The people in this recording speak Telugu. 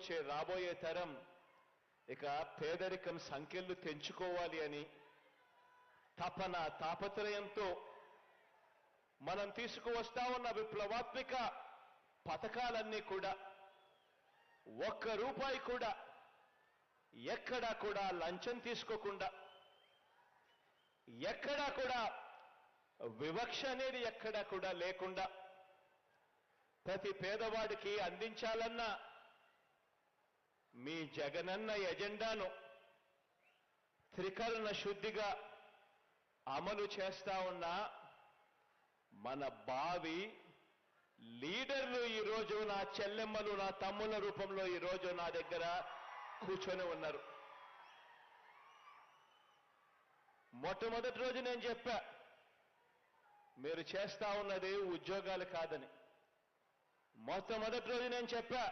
వచ్చే రాబోయే తరం ఇక పేదరికం సంఖ్యలు తెంచుకోవాలి అని తపన తాపత్రయంతో మనం తీసుకువస్తా ఉన్న విప్లవాత్మక పథకాలన్నీ కూడా ఒక్క రూపాయి కూడా ఎక్కడా కూడా లంచం తీసుకోకుండా, ఎక్కడా కూడా వివక్ష అనేది ఎక్కడా కూడా లేకుండా ప్రతి పేదవాడికి అందించాలన్న మీ జగనన్న ఎజెండాను త్రికరణ శుద్ధిగా అమలు చేస్తా ఉన్న మన భావి లీడర్లు ఈరోజు నా చెల్లెమ్మలు, నా తమ్ముల రూపంలో ఈరోజు నా దగ్గర కూర్చొని ఉన్నారు. మొట్టమొదటి రోజు నేను చెప్పా, మీరు చేస్తా ఉన్నది ఉద్యోగాలు కాదని. మొట్టమొదటి రోజు నేను చెప్పా,